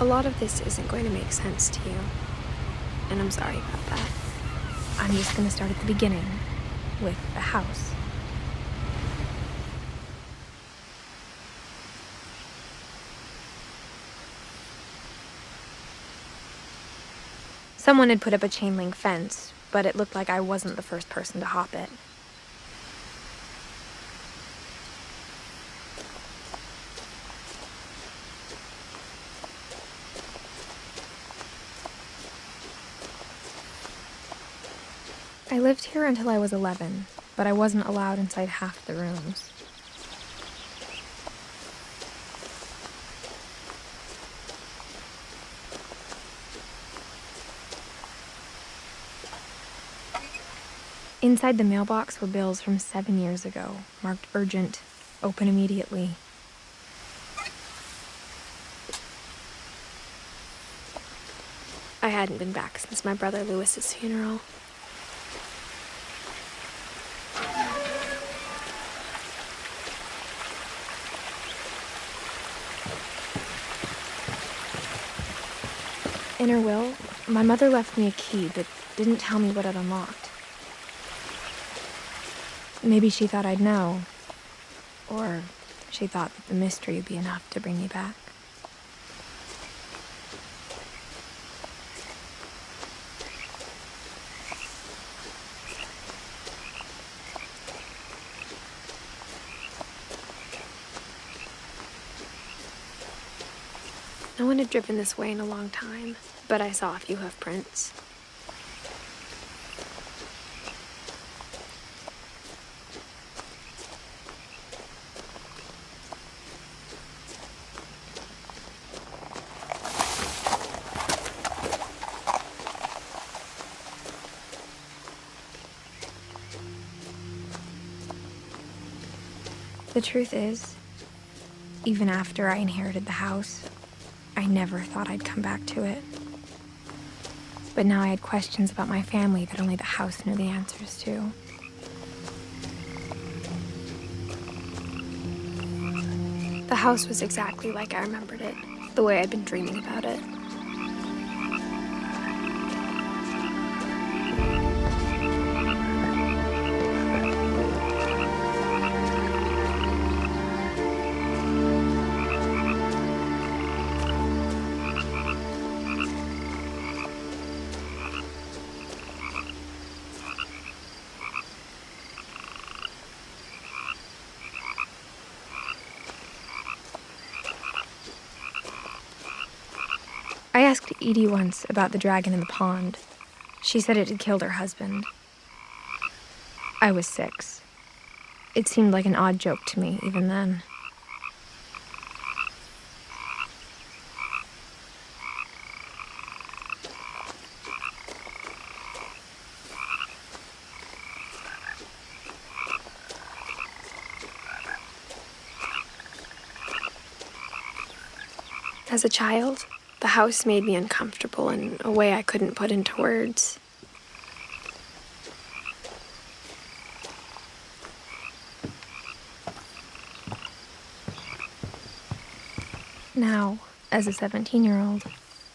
A lot of this isn't going to make sense to you, and I'm sorry about that. I'm just going to start at the beginning, with the house. Someone had put up a chain link fence, but it looked like I wasn't the first person to hop it. I lived here until I was 11, but I wasn't allowed inside half the rooms. Inside the mailbox were bills from 7 years ago, marked urgent, open immediately. I hadn't been back since my brother Lewis's funeral. In her will, my mother left me a key but didn't tell me what it unlocked. Maybe she thought I'd know, or she thought that the mystery would be enough to bring me back. No one had driven this way in a long time, but I saw a few hoof prints. The truth is, even after I inherited the house, I never thought I'd come back to it. But now I had questions about my family that only the house knew the answers to. The house was exactly like I remembered it, the way I'd been dreaming about it. I asked Edie once about the dragon in the pond. She said it had killed her husband. I was 6. It seemed like an odd joke to me, even then. As a child, the house made me uncomfortable in a way I couldn't put into words. Now, as a 17-year-old,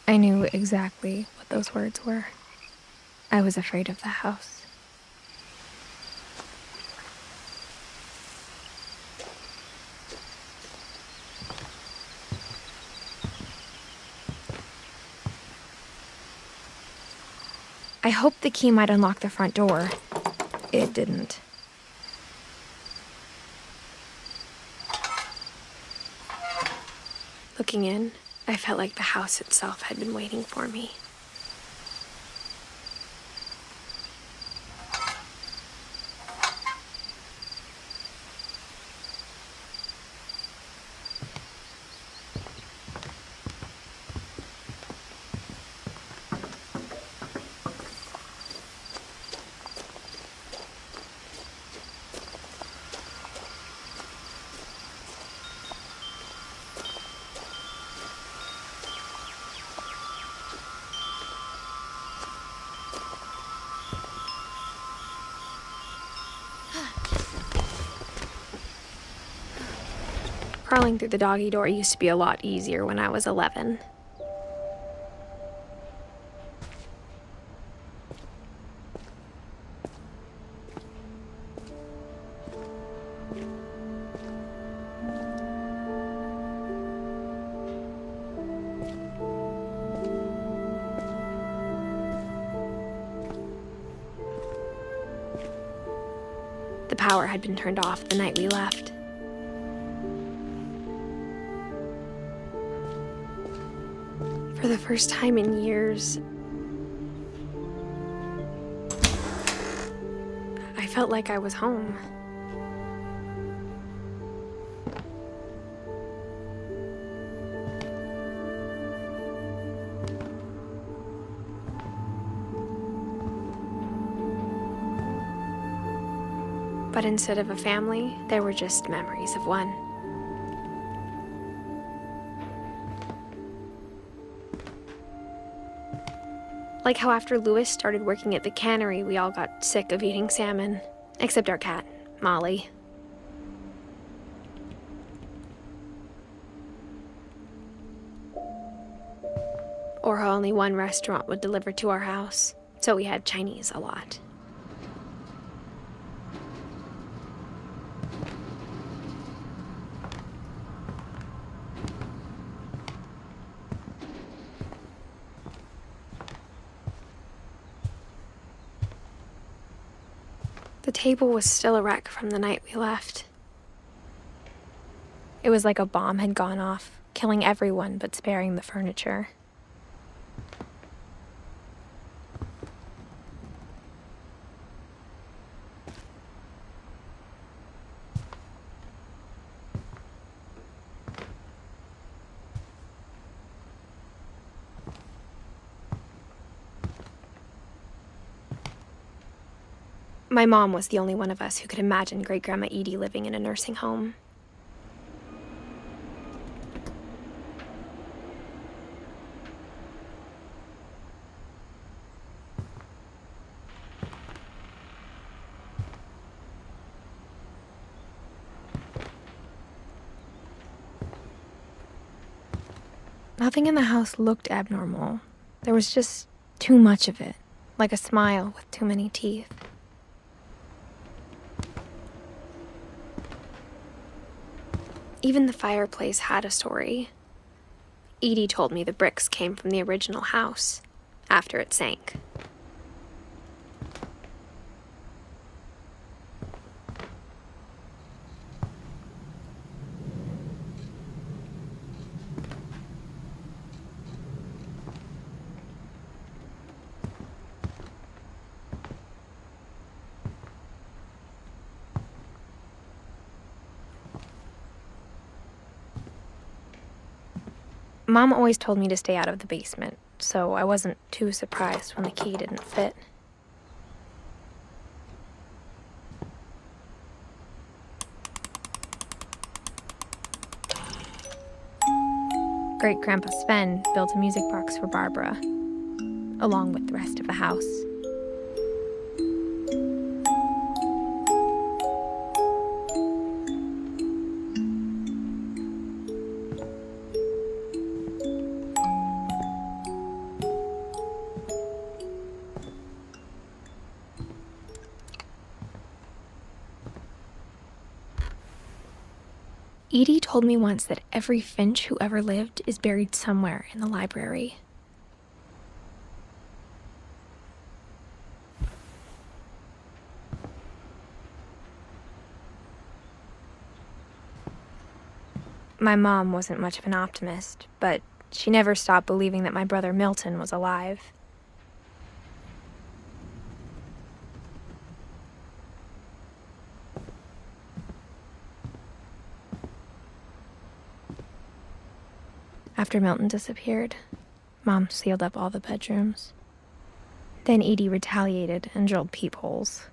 I knew exactly what those words were. I was afraid of the house. I hoped the key might unlock the front door. It didn't. Looking in, I felt like the house itself had been waiting for me. Crawling through the doggy door used to be a lot easier when I was 11. power had been turned off the night we left. For the first time in years, I felt like I was home. But instead of a family, there were just memories of one. Like how after Lewis started working at the cannery, we all got sick of eating salmon. Except our cat, Molly. Or how only one restaurant would deliver to our house, so we had Chinese a lot. The table was still a wreck from the night we left. It was like a bomb had gone off, killing everyone but sparing the furniture. My mom was the only one of us who could imagine Great-Grandma Edie living in a nursing home. Nothing in the house looked abnormal. There was just too much of it, like a smile with too many teeth. Even the fireplace had a story. Edie told me the bricks came from the original house, after it sank. Mom always told me to stay out of the basement, so I wasn't too surprised when the key didn't fit. Great-Grandpa Sven built a music box for Barbara, along with the rest of the house. Edie told me once that every Finch who ever lived is buried somewhere in the library. My mom wasn't much of an optimist, but she never stopped believing that my brother Milton was alive. After Milton disappeared, Mom sealed up all the bedrooms. Then Edie retaliated and drilled peepholes.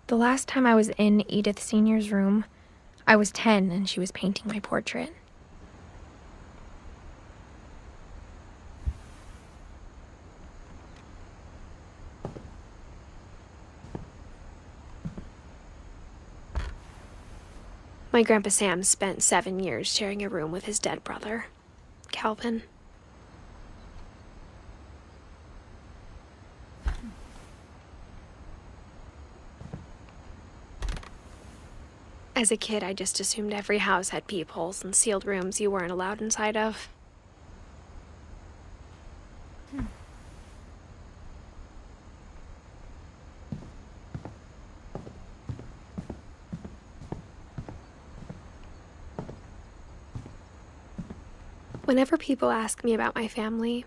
The last time I was in Edith Sr.'s room, I was 10 and she was painting my portrait. My Grandpa Sam spent 7 years sharing a room with his dead brother, Calvin. As a kid, I just assumed every house had peepholes and sealed rooms you weren't allowed inside of. Whenever people ask me about my family,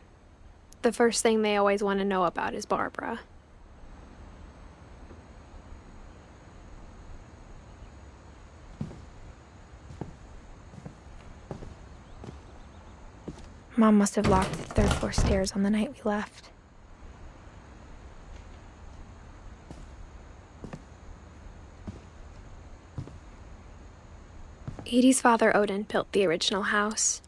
the first thing they always want to know about is Barbara. Mom must have locked the third floor stairs on the night we left. Edie's father, Odin, built the original house.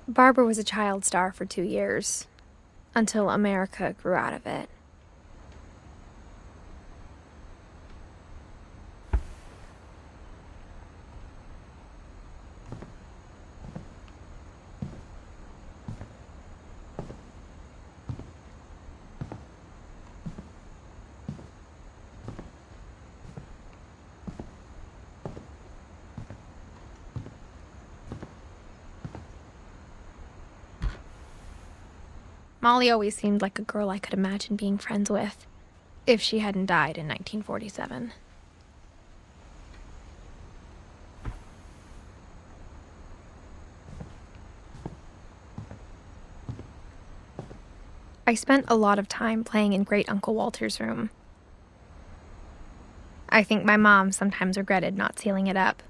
Barbara was a child star for 2 years, until America grew out of it. Molly always seemed like a girl I could imagine being friends with, if she hadn't died in 1947. I spent a lot of time playing in Great Uncle Walter's room. I think my mom sometimes regretted not sealing it up.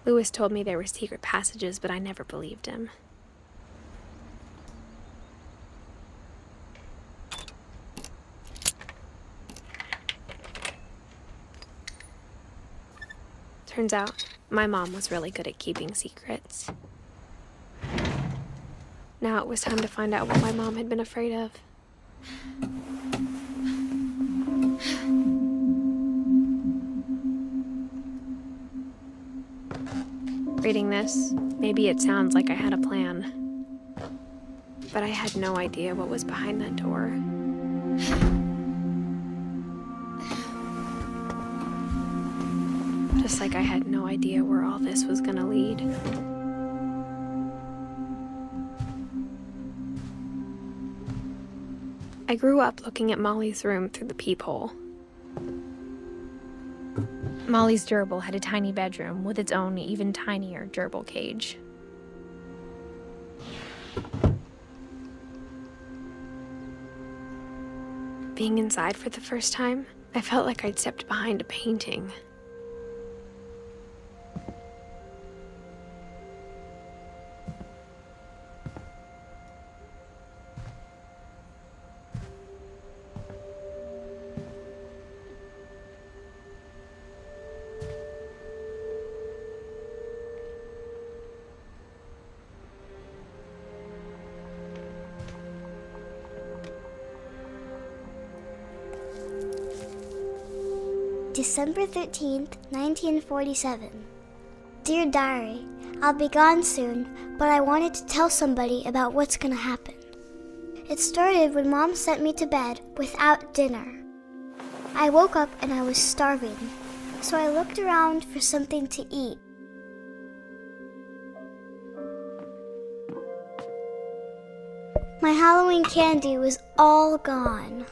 Lewis told me there were secret passages, but I never believed him. Turns out, my mom was really good at keeping secrets. Now it was time to find out what my mom had been afraid of. Reading this, maybe it sounds like I had a plan. But I had no idea what was behind that door. Just like I had no idea where all this was gonna lead. I grew up looking at Molly's room through the peephole. Molly's gerbil had a tiny bedroom with its own even tinier gerbil cage. Being inside for the first time, I felt like I'd stepped behind a painting. December 13th, 1947. Dear Diary, I'll be gone soon, but I wanted to tell somebody about what's gonna happen. It started when Mom sent me to bed without dinner. I woke up and I was starving, so I looked around for something to eat. My Halloween candy was all gone.